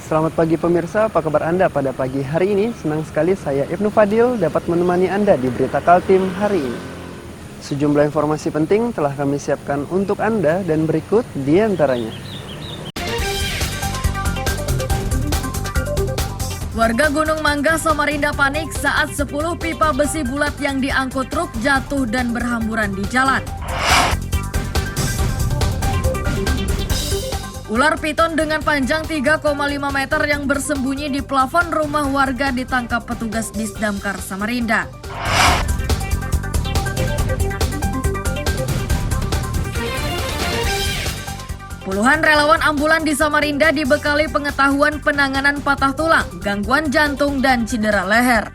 Selamat pagi pemirsa, apa kabar Anda pada pagi hari ini? Senang sekali saya Ibnu Fadil dapat menemani Anda di Berita Kaltim hari ini. Sejumlah informasi penting telah kami siapkan untuk Anda dan berikut di antaranya. Warga Gunung Mangga, Samarinda panik saat 10 pipa besi bulat yang diangkut truk jatuh dan berhamburan di jalan. Ular piton dengan panjang 3,5 meter yang bersembunyi di plafon rumah warga ditangkap petugas Disdamkar Samarinda. Puluhan relawan ambulan di Samarinda dibekali pengetahuan penanganan patah tulang, gangguan jantung, dan cedera leher.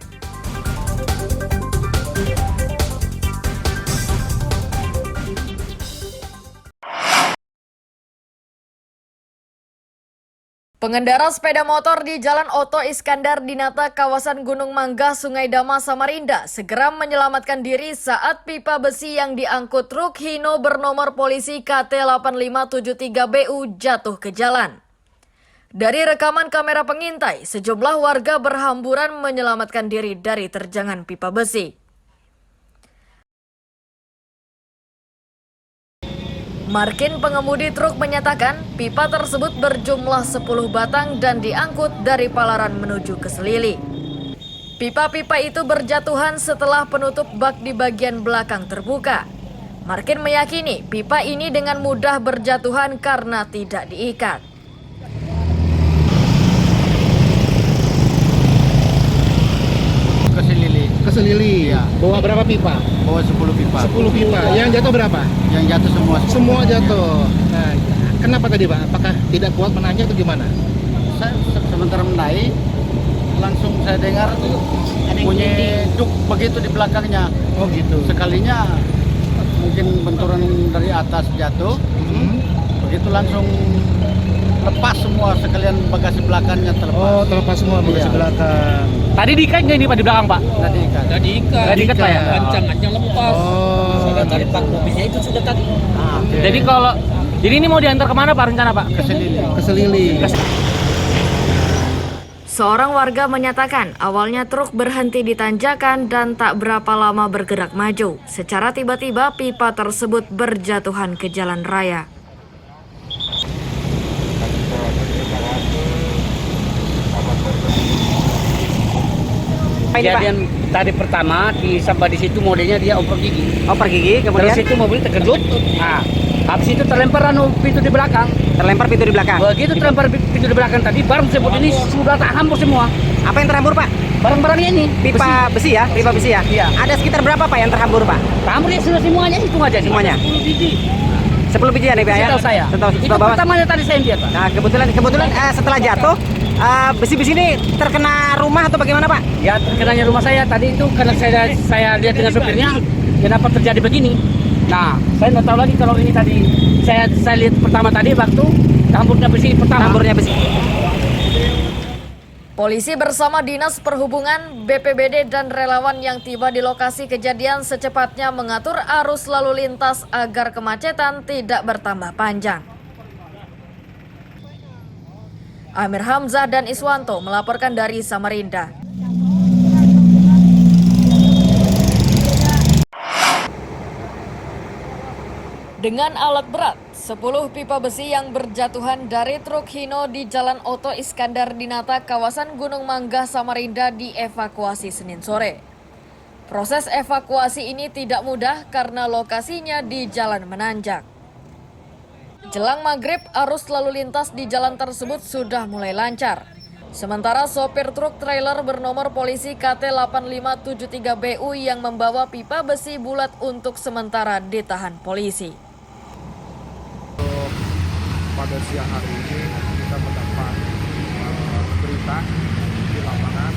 Pengendara sepeda motor di Jalan Oto Iskandar Dinata, kawasan Gunung Mangga, Sungai Dama, Samarinda segera menyelamatkan diri saat pipa besi yang diangkut truk Hino bernomor polisi KT8573BU jatuh ke jalan. Dari rekaman kamera pengintai, sejumlah warga berhamburan menyelamatkan diri dari terjangan pipa besi. Markin, pengemudi truk, menyatakan pipa tersebut berjumlah 10 batang dan diangkut dari Palaran menuju ke Selili. Pipa-pipa itu berjatuhan setelah penutup bak di bagian belakang terbuka. Markin meyakini pipa ini dengan mudah berjatuhan karena tidak diikat. Ke Selili. Ya. Bawa berapa pipa? Bawa 10 pipa. 10 pipa. Yang jatuh berapa? Yang jatuh semua. Semua jatuh. Nah, kenapa tadi, Pak? Apakah tidak kuat menanjak atau gimana? Saya sementara menaik, langsung saya dengar bunyi duk begitu di belakangnya. Oh gitu. Sekalinya mungkin benturan dari atas jatuh. Begitu langsung lepas semua, sekalian bagasi belakangnya terlepas. Oh, terlepas semua bagasi Iya. belakang. Tadi diikat nggak ini Pak di belakang Pak? Tadi ikan. Nggak diikat Pak ya? Rancangannya lepas. Oh, Sudah tadi Pak mobilnya itu sudah tadi. Jadi kalau jadi ini mau diantar kemana Pak rencana Pak? Ke Selili. ke Selili. Seorang warga menyatakan awalnya truk berhenti di tanjakan dan tak berapa lama bergerak maju. Secara tiba-tiba pipa tersebut berjatuhan ke jalan raya. Kejadian tadi pertama sampai di situ modelnya dia oper gigi. Oper gigi kemudian Terus itu mobil terkejut. Nah, habis itu terlempar pintu di belakang. terlempar pintu di belakang. Begitu terlempar pintu di belakang tadi, barang tersebut ini sudah tak hampur semua. Apa yang terhambur Pak? Barang-barangnya ini Pipa besi ya? Pipa besi ya? Iya. Ada sekitar berapa Pak yang terhambur Pak? hampur ya sudah semuanya, hitung aja Semuanya? 10 biji. 10 biji ya nih Pak ya? Setahu saya. Itu Setahu pertamanya tadi saya lihat Pak. Nah kebetulan setelah jatuh besi-besi ini terkena rumah atau bagaimana Pak? Ya terkenanya rumah saya tadi itu karena saya lihat dengan supirnya kenapa terjadi begini. Nah, saya nggak tahu lagi kalau ini tadi saya lihat pertama tadi waktu hamburnya besi pertama. Hamburnya besi. Polisi bersama Dinas Perhubungan, BPBD, dan relawan yang tiba di lokasi kejadian secepatnya mengatur arus lalu lintas agar kemacetan tidak bertambah panjang. Amir Hamzah dan Iswanto melaporkan dari Samarinda. Dengan alat berat, 10 pipa besi yang berjatuhan dari truk Hino di Jalan Oto Iskandar Dinata, kawasan Gunung Mangga, Samarinda dievakuasi Senin sore. Proses evakuasi ini tidak mudah karena lokasinya di jalan menanjak. Jelang maghrib, arus lalu lintas di jalan tersebut sudah mulai lancar. Sementara sopir truk trailer bernomor polisi KT8573BU yang membawa pipa besi bulat untuk sementara ditahan polisi. Pada siang hari ini kita mendapat berita di lapangan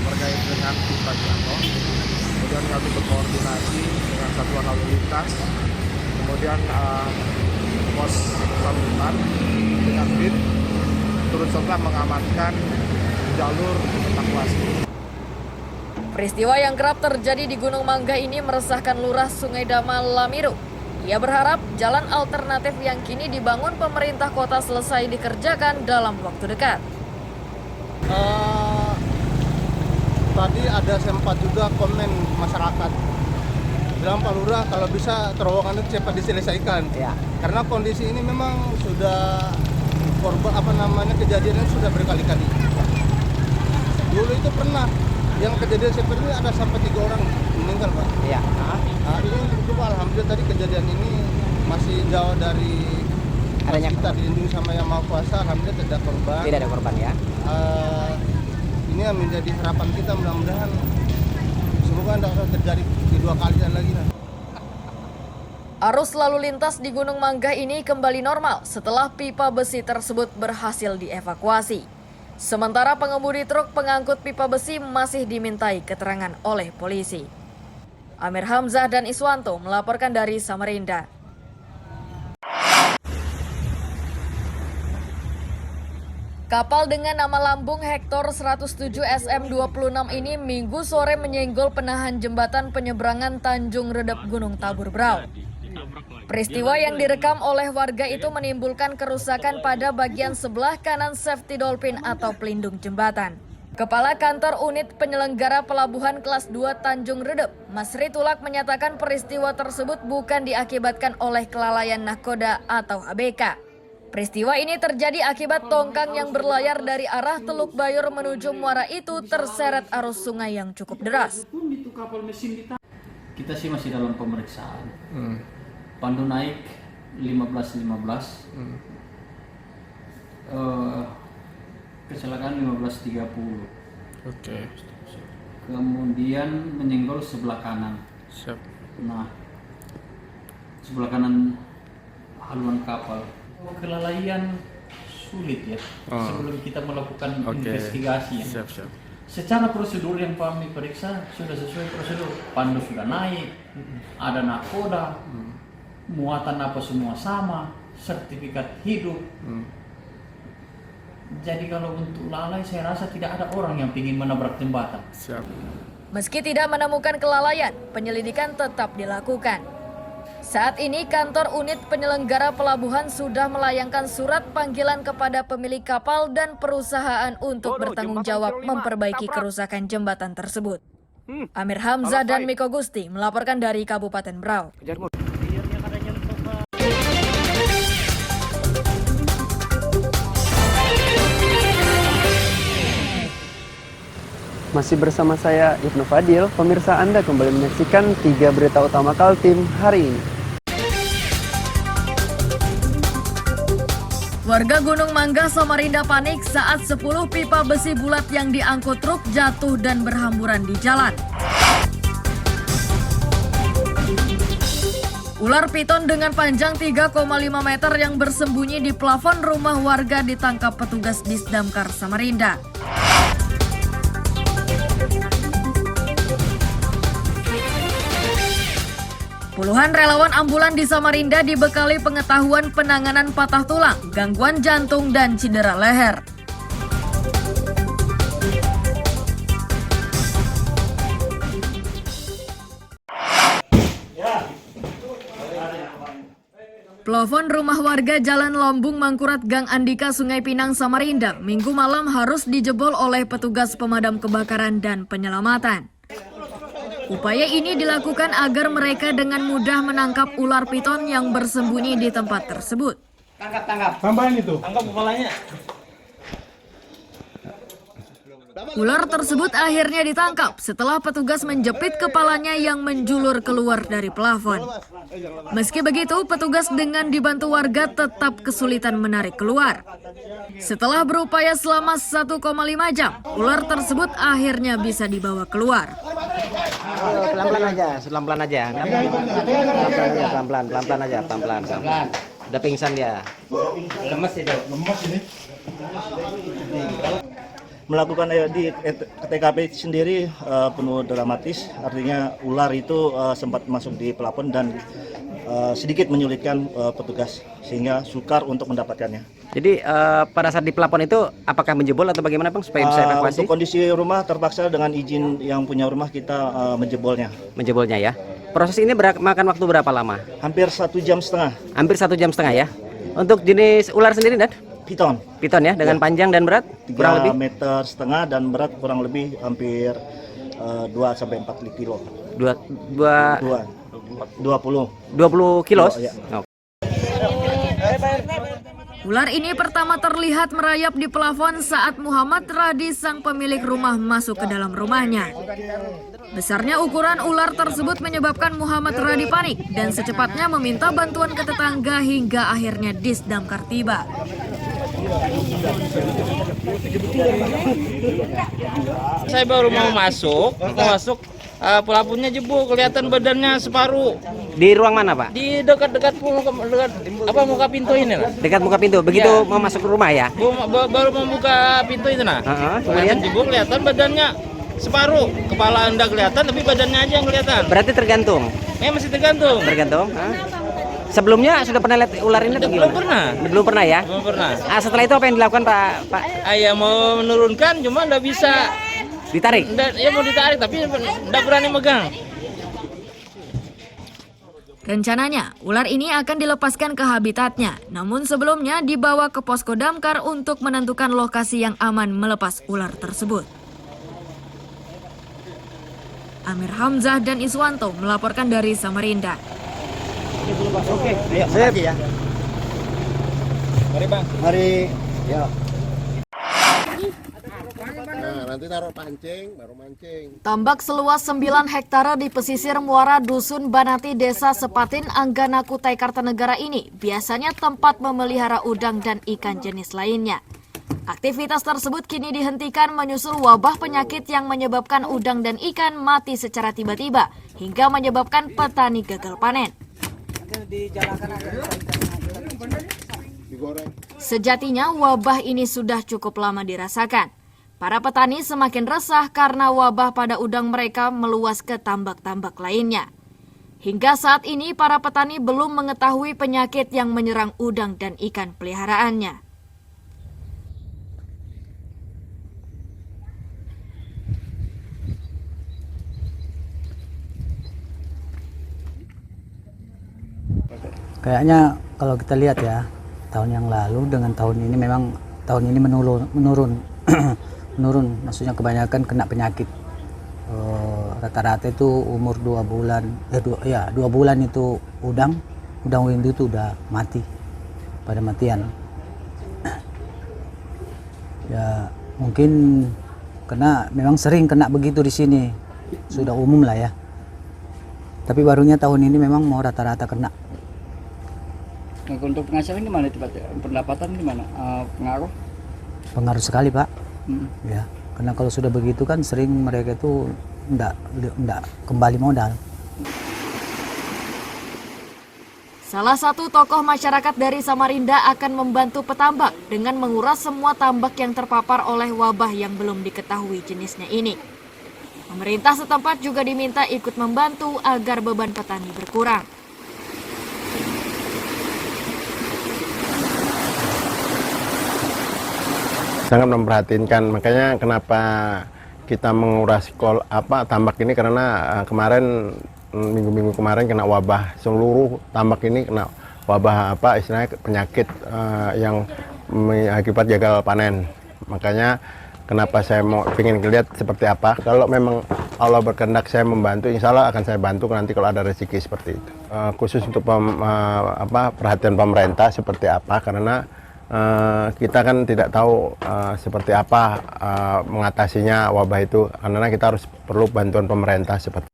terkait dengan pipa jatuh. Kemudian kami berkoordinasi dengan satuan lalu lintas, kemudian pos sambutan dengan BIN turut serta mengamankan jalur evakuasi. Peristiwa yang kerap terjadi di Gunung Mangga ini meresahkan Lurah Sungai Dama Lamiru. Ia berharap jalan alternatif yang kini dibangun pemerintah kota selesai dikerjakan dalam waktu dekat. Tadi ada sempat juga komen masyarakat bilang Pak Lurah kalau bisa terowongan itu cepat diselesaikan. Ya. Karena kondisi ini memang sudah kejadiannya sudah berkali-kali. Dulu itu pernah yang kejadian seperti ini ada sampai 3 orang meninggal, Pak. Iya. Nah, ini juga alhamdulillah tadi kejadian ini masih jauh dari Adanya kita dilindungi sama Yang Maha Kuasa, alhamdulillah tidak ada korban. Tidak ada korban ya. Ini yang menjadi harapan kita, mudah-mudahan semoga tidak akan terjadi kedua kalian lagi. Arus lalu lintas di Gunung Mangga ini kembali normal setelah pipa besi tersebut berhasil dievakuasi. Sementara pengemudi truk pengangkut pipa besi masih dimintai keterangan oleh polisi. Amir Hamzah dan Iswanto melaporkan dari Samarinda. Kapal dengan nama lambung Hektor 107 SM26 ini Minggu sore menyenggol penahan jembatan penyeberangan Tanjung Redep Gunung Tabur Brau. Peristiwa yang direkam oleh warga itu menimbulkan kerusakan pada bagian sebelah kanan safety dolphin atau pelindung jembatan. Kepala Kantor Unit Penyelenggara Pelabuhan Kelas 2 Tanjung Redep, Masri Tulak menyatakan peristiwa tersebut bukan diakibatkan oleh kelalaian nahkoda atau ABK. Peristiwa ini terjadi akibat tongkang yang berlayar dari arah Teluk Bayur menuju Muara itu terseret arus sungai yang cukup deras. Kita sih masih dalam pemeriksaan. Pandu naik 15.15. Kecelakaan 15.30. Oke. Kemudian menyenggol sebelah kanan. Siap. Nah, sebelah kanan haluan kapal. Kelalaian sulit ya sebelum kita melakukan investigasi. Siap. Secara prosedur yang kami periksa sudah sesuai prosedur. Pandu sudah naik, ada nakoda, muatan apa semua sama, sertifikat hidup. Jadi kalau untuk lalai saya rasa tidak ada orang yang ingin menabrak jembatan. Siap. Meski tidak menemukan kelalaian, penyelidikan tetap dilakukan. Saat ini kantor unit penyelenggara pelabuhan sudah melayangkan surat panggilan kepada pemilik kapal dan perusahaan untuk bertanggung jawab memperbaiki kerusakan jembatan tersebut. Amir Hamzah dan Miko Gusti melaporkan dari Kabupaten Brau. Masih bersama saya Ibnu Fadil, pemirsa Anda kembali menyaksikan 3 berita utama Kaltim hari ini. Warga Gunung Mangga, Samarinda panik saat 10 pipa besi bulat yang diangkut truk jatuh dan berhamburan di jalan. Ular piton dengan panjang 3,5 meter yang bersembunyi di plafon rumah warga ditangkap petugas Disdamkar Samarinda. Puluhan relawan ambulan di Samarinda dibekali pengetahuan penanganan patah tulang, gangguan jantung, dan cedera leher. Plafon rumah warga Jalan Lombung Mangkurat Gang Andika Sungai Pinang Samarinda Minggu malam harus dijebol oleh petugas pemadam kebakaran dan penyelamatan. Upaya ini dilakukan agar mereka dengan mudah menangkap ular piton yang bersembunyi di tempat tersebut. Tangkap. Tambahin itu. Tangkap kepalanya. Ular tersebut akhirnya ditangkap setelah petugas menjepit kepalanya yang menjulur keluar dari plafon. Meski begitu, petugas dengan dibantu warga tetap kesulitan menarik keluar. Setelah berupaya selama 1,5 jam, ular tersebut akhirnya bisa dibawa keluar. Pelan-pelan aja, pelan-pelan aja. Pelan-pelan aja, pelan-pelan. Udah pingsan dia. Lemes ini. Melakukan di TKP sendiri penuh dramatis, artinya ular itu sempat masuk di plafon dan sedikit menyulitkan petugas sehingga sukar untuk mendapatkannya. Jadi pada saat di plafon itu apakah menjebol atau bagaimana Bang supaya bisa evakuasi? Untuk kondisi rumah terpaksa dengan izin yang punya rumah kita menjebolnya. Menjebolnya ya. Proses ini makan waktu berapa lama? Hampir 1,5 jam. Hampir 1,5 jam ya. Untuk jenis ular sendiri, Dan? piton. Piton ya, dengan panjang dan berat kurang 3,5 lebih meter dan berat kurang lebih hampir 2-4 kilo. 20 kilos. Ya. Oh. Ular ini pertama terlihat merayap di plafon saat Muhammad Radi, sang pemilik rumah, masuk ke dalam rumahnya. Besarnya ukuran ular tersebut menyebabkan Muhammad Radi panik dan secepatnya meminta bantuan ke tetangga hingga akhirnya Disdamkar tiba. Saya baru mau masuk, pelapunnya jebol, kelihatan badannya separuh. Di ruang mana, Pak? Di dekat muka pintu ini lah. Dekat muka pintu. Begitu Ya. mau masuk ke rumah ya? Baru membuka pintu itu nah. Kemudian Jebol, kelihatan badannya separuh, kepala Anda kelihatan tapi badannya aja yang kelihatan. berarti tergantung. Masih tergantung. Tergantung. Sebelumnya sudah pernah lihat ular ini atau Belum gimana? pernah. Belum pernah ya? Belum pernah. Setelah itu apa yang dilakukan Pak? Ya mau menurunkan cuma nggak bisa. Ditarik? Ya mau ditarik tapi nggak berani megang. Rencananya, ular ini akan dilepaskan ke habitatnya, namun sebelumnya dibawa ke posko damkar untuk menentukan lokasi yang aman melepas ular tersebut. Amir Hamzah dan Iswanto melaporkan dari Samarinda. Oke, ayo ya. Mari Bang. Mari. Ya. Nah, nanti taruh pancing, baru mancing. Tambak seluas 9 hektare di pesisir muara Dusun Banati, Desa Sepatin, Anggana, Kutai Kartanegara ini biasanya tempat memelihara udang dan ikan jenis lainnya. Aktivitas tersebut kini dihentikan menyusul wabah penyakit yang menyebabkan udang dan ikan mati secara tiba-tiba hingga menyebabkan petani gagal panen. Sejatinya wabah ini sudah cukup lama dirasakan. Para petani semakin resah karena wabah pada udang mereka meluas ke tambak-tambak lainnya. Hingga saat ini para petani belum mengetahui penyakit yang menyerang udang dan ikan peliharaannya. Kayaknya kalau kita lihat ya, tahun yang lalu dengan tahun ini memang tahun ini menurun. Menurun, maksudnya kebanyakan kena penyakit. Rata-rata itu umur 2 bulan, 2 bulan itu udang windu itu udah mati, pada matian. Ya mungkin memang sering kena begitu di sini, sudah umum lah ya. Tapi barunya tahun ini memang mau rata-rata kena. Untuk penghasilan gimana itu Pak? Pendapatan gimana? Pengaruh? Pengaruh sekali Pak. Ya, karena kalau sudah begitu kan sering mereka itu enggak kembali modal. Salah satu tokoh masyarakat dari Samarinda akan membantu petambak dengan menguras semua tambak yang terpapar oleh wabah yang belum diketahui jenisnya ini. Pemerintah setempat juga diminta ikut membantu agar beban petani berkurang. Sangat memperhatikan, makanya kenapa kita menguras tambak ini karena kemarin minggu-minggu kemarin kena wabah, seluruh tambak ini kena wabah istilahnya penyakit yang akibat gagal panen. Makanya kenapa saya ingin lihat seperti apa. Kalau memang Allah berkehendak saya membantu, insya Allah akan saya bantu nanti kalau ada rezeki seperti itu. Khusus untuk perhatian pemerintah seperti apa, karena kita kan tidak tahu seperti apa mengatasinya wabah itu, karena kita harus perlu bantuan pemerintah seperti.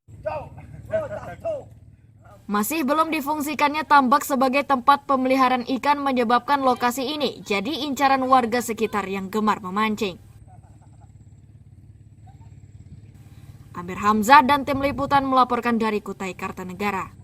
Masih belum difungsikannya tambak sebagai tempat pemeliharaan ikan menyebabkan lokasi ini jadi incaran warga sekitar yang gemar memancing. Amir Hamzah dan tim liputan melaporkan dari Kutai Kartanegara.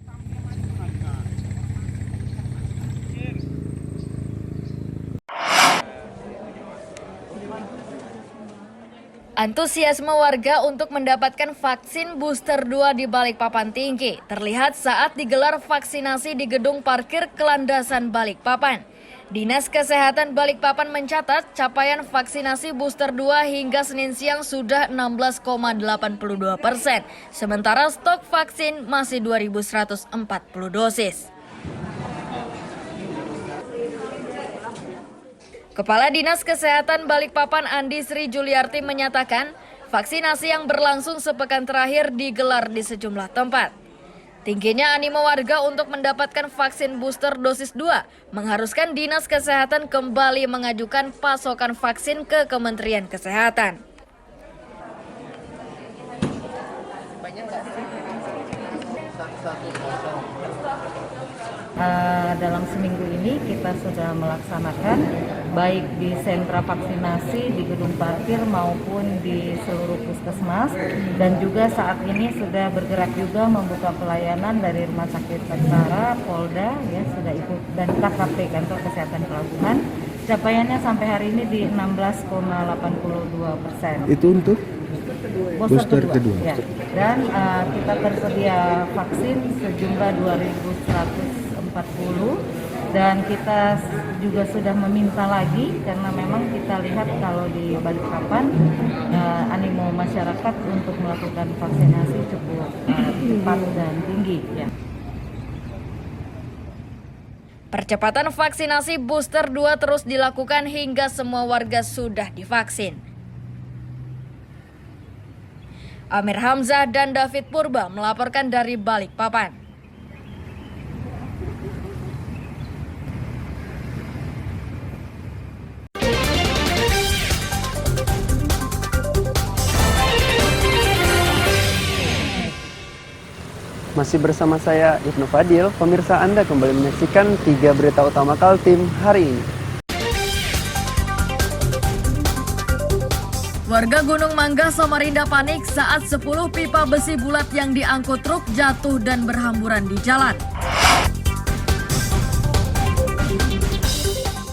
Antusiasme warga untuk mendapatkan vaksin booster 2 di Balikpapan tinggi terlihat saat digelar vaksinasi di gedung parkir Kelandasan Balikpapan. Dinas Kesehatan Balikpapan mencatat capaian vaksinasi booster 2 hingga Senin siang sudah 16,82%, sementara stok vaksin masih 2.140 dosis. Kepala Dinas Kesehatan Balikpapan Andi Sri Juliarti menyatakan, vaksinasi yang berlangsung sepekan terakhir digelar di sejumlah tempat. Tingginya animo warga untuk mendapatkan vaksin booster dosis 2 mengharuskan Dinas Kesehatan kembali mengajukan pasokan vaksin ke Kementerian Kesehatan. Dalam seminggu ini kita sudah melaksanakan baik di sentra vaksinasi di gedung parkir maupun di seluruh puskesmas, dan juga saat ini sudah bergerak juga membuka pelayanan dari Rumah Sakit Tentara, Polda ya sudah ikut, dan KKP Kantor Kesehatan Pelabuhan. Capaiannya sampai hari ini di 16,82%. Itu untuk booster kedua. Ya. Dan kita tersedia vaksin sejumlah 2.140 dan kita juga sudah meminta lagi karena memang kita lihat kalau di Balikpapan animo masyarakat untuk melakukan vaksinasi cukup cepat dan tinggi. Ya. Percepatan vaksinasi booster 2 terus dilakukan hingga semua warga sudah divaksin. Amir Hamzah dan David Purba melaporkan dari Balikpapan. Masih bersama saya Ibnu Fadil, pemirsa Anda kembali menyaksikan 3 berita utama Kaltim hari ini. Warga Gunung Mangga, Samarinda panik saat 10 pipa besi bulat yang diangkut truk jatuh dan berhamburan di jalan.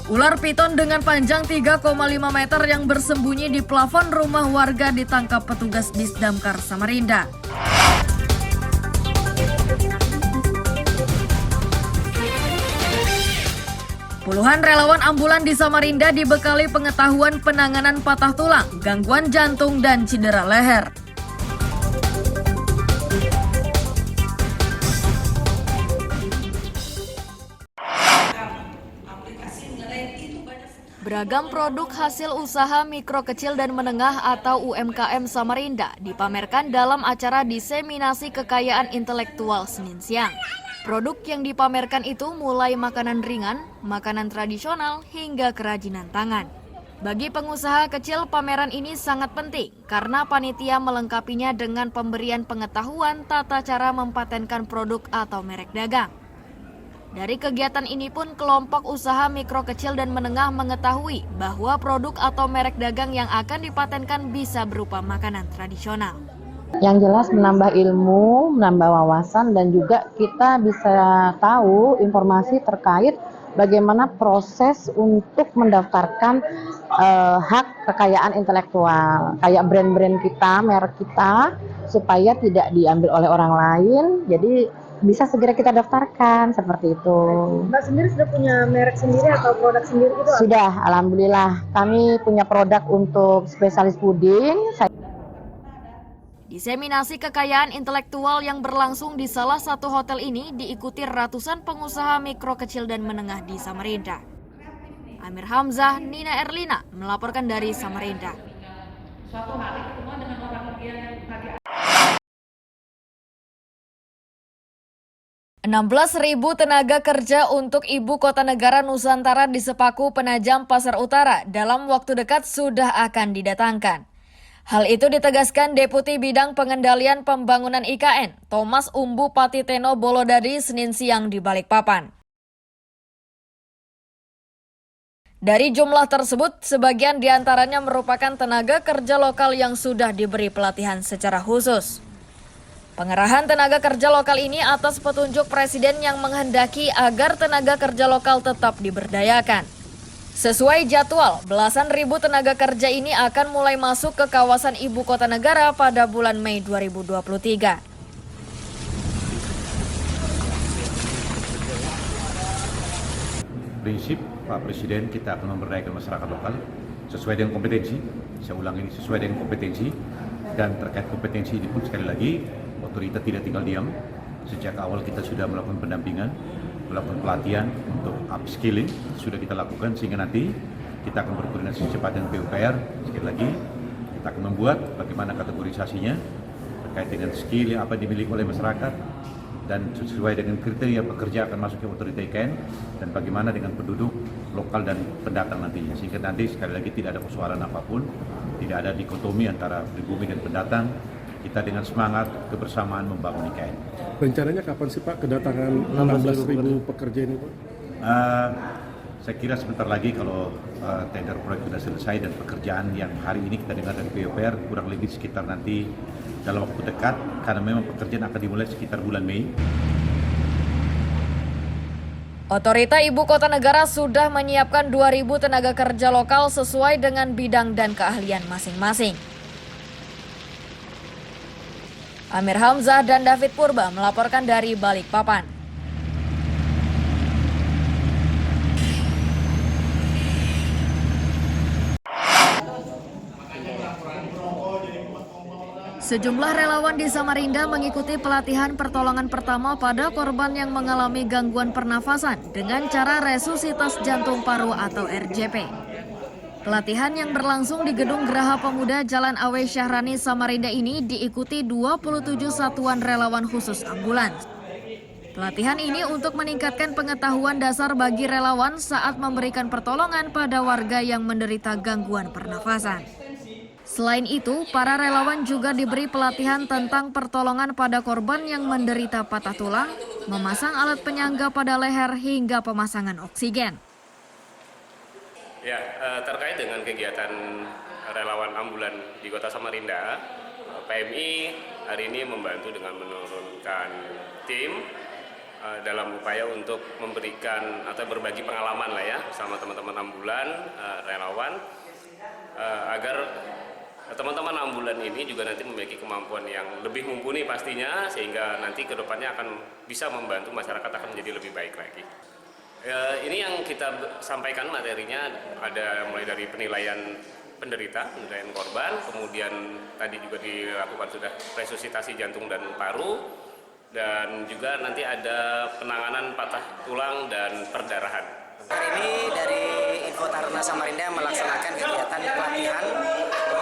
Ular piton dengan panjang 3,5 meter yang bersembunyi di plafon rumah warga ditangkap petugas Disdamkar Samarinda. Puluhan relawan ambulan di Samarinda dibekali pengetahuan penanganan patah tulang, gangguan jantung, dan cedera leher. Beragam produk hasil usaha mikro kecil dan menengah atau UMKM Samarinda dipamerkan dalam acara diseminasi kekayaan intelektual Senin siang. Produk yang dipamerkan itu mulai makanan ringan, makanan tradisional, hingga kerajinan tangan. Bagi pengusaha kecil, pameran ini sangat penting karena panitia melengkapinya dengan pemberian pengetahuan tata cara mempatenkan produk atau merek dagang. Dari kegiatan ini pun kelompok usaha mikro kecil dan menengah mengetahui bahwa produk atau merek dagang yang akan dipatenkan bisa berupa makanan tradisional. Yang jelas menambah ilmu, menambah wawasan, dan juga kita bisa tahu informasi terkait bagaimana proses untuk mendaftarkan hak kekayaan intelektual. Kayak brand-brand kita, merek kita, supaya tidak diambil oleh orang lain, jadi bisa segera kita daftarkan, seperti itu. Mbak sendiri sudah punya merek sendiri atau produk sendiri itu? Sudah, alhamdulillah. Kami punya produk untuk spesialis puding. Diseminasi kekayaan intelektual yang berlangsung di salah satu hotel ini diikuti ratusan pengusaha mikro kecil dan menengah di Samarinda. Amir Hamzah, Nina Erlina melaporkan dari Samarinda. 16.000 tenaga kerja untuk Ibu Kota Negara Nusantara di Sepaku Penajam Pasar Utara dalam waktu dekat sudah akan didatangkan. Hal itu ditegaskan Deputi Bidang Pengendalian Pembangunan IKN, Thomas Umbu Patiteno Bolodadi Senin siang di Balikpapan. Dari jumlah tersebut, sebagian diantaranya merupakan tenaga kerja lokal yang sudah diberi pelatihan secara khusus. Pengerahan tenaga kerja lokal ini atas petunjuk Presiden yang menghendaki agar tenaga kerja lokal tetap diberdayakan. Sesuai jadwal, belasan ribu tenaga kerja ini akan mulai masuk ke kawasan Ibu Kota Negara pada bulan Mei 2023. Prinsip Pak Presiden, kita akan memberdayakan masyarakat lokal sesuai dengan kompetensi. Saya ulang ini, sesuai dengan kompetensi, dan terkait kompetensi ini pun sekali lagi otoritas tidak tinggal diam. Sejak awal kita sudah melakukan pendampingan, melakukan pelatihan untuk upskilling, sudah kita lakukan sehingga nanti kita akan berkoordinasi cepat dengan PUPR. Sekali lagi, kita akan membuat bagaimana kategorisasinya terkait dengan skill yang apa dimiliki oleh masyarakat dan sesuai dengan kriteria pekerja akan masuk ke otorita IKN dan bagaimana dengan penduduk lokal dan pendatang nantinya. Sehingga nanti sekali lagi tidak ada persoalan apapun, tidak ada dikotomi antara pribumi dan pendatang. Kita dengan semangat kebersamaan membangun IKN. Rencananya kapan sih Pak kedatangan 16.000 pekerja ini Pak? Saya kira sebentar lagi kalau tender proyek sudah selesai dan pekerjaan yang hari ini kita dengar dari PUPR kurang lebih sekitar nanti dalam waktu dekat, karena memang pekerjaan akan dimulai sekitar bulan Mei. Otorita Ibu Kota Negara sudah menyiapkan 2.000 tenaga kerja lokal sesuai dengan bidang dan keahlian masing-masing. Amir Hamzah dan David Purba melaporkan dari Balikpapan. Sejumlah relawan di Samarinda mengikuti pelatihan pertolongan pertama pada korban yang mengalami gangguan pernafasan dengan cara resusitasi jantung paru atau RJP. Pelatihan yang berlangsung di Gedung Geraha Pemuda Jalan Awe Syahrani Samarinda ini diikuti 27 satuan relawan khusus ambulans. Pelatihan ini untuk meningkatkan pengetahuan dasar bagi relawan saat memberikan pertolongan pada warga yang menderita gangguan pernafasan. Selain itu, para relawan juga diberi pelatihan tentang pertolongan pada korban yang menderita patah tulang, memasang alat penyangga pada leher hingga pemasangan oksigen. Ya, terkait dengan kegiatan relawan ambulan di Kota Samarinda, PMI hari ini membantu dengan menurunkan tim dalam upaya untuk memberikan atau berbagi pengalaman lah ya sama teman-teman ambulan, relawan, agar teman-teman ambulan ini juga nanti memiliki kemampuan yang lebih mumpuni pastinya, sehingga nanti kedepannya akan bisa membantu masyarakat akan menjadi lebih baik lagi. Ini yang kita sampaikan materinya ada mulai dari penilaian penderita, penilaian korban, kemudian tadi juga dilakukan sudah resusitasi jantung dan paru, dan juga nanti ada penanganan patah tulang dan perdarahan. Hari ini dari Info Taruna Samarinda melaksanakan kegiatan pelatihan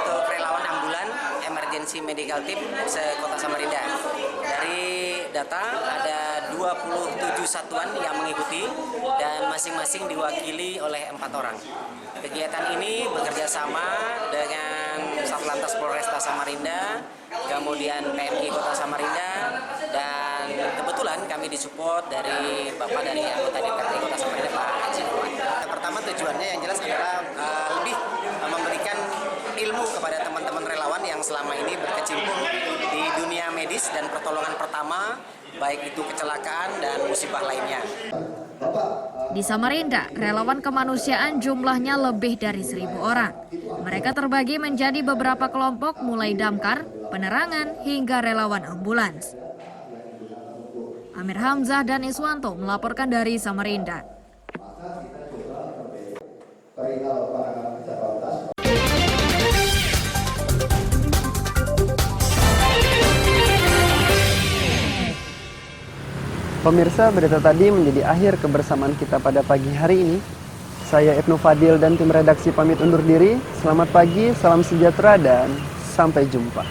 untuk relawan ambulan emergency medical team se-Kota Samarinda. Dari data ada 27 satuan yang mengikuti dan masing-masing diwakili oleh 4 orang. Kegiatan ini bekerja sama dengan Satlantas Polresta Samarinda, kemudian PMI Kota Samarinda, dan kebetulan kami disupport dari Bapak dari anggota DPRD Kota Samarinda, Pak Haji Fuad. Pertama tujuannya yang jelas adalah lebih memberikan ilmu kepada teman-teman relawan yang selama ini berkecimpung di dunia medis dan pertolongan pertama, baik itu kecelakaan dan musibah lainnya. Di Samarinda, relawan kemanusiaan jumlahnya lebih dari 1.000 orang. Mereka terbagi menjadi beberapa kelompok mulai damkar, penerangan, hingga relawan ambulans. Amir Hamzah dan Iswanto melaporkan dari Samarinda. Pemirsa, berita tadi menjadi akhir kebersamaan kita pada pagi hari ini. Saya Ibnu Fadil dan tim redaksi pamit undur diri. Selamat pagi, salam sejahtera, dan sampai jumpa.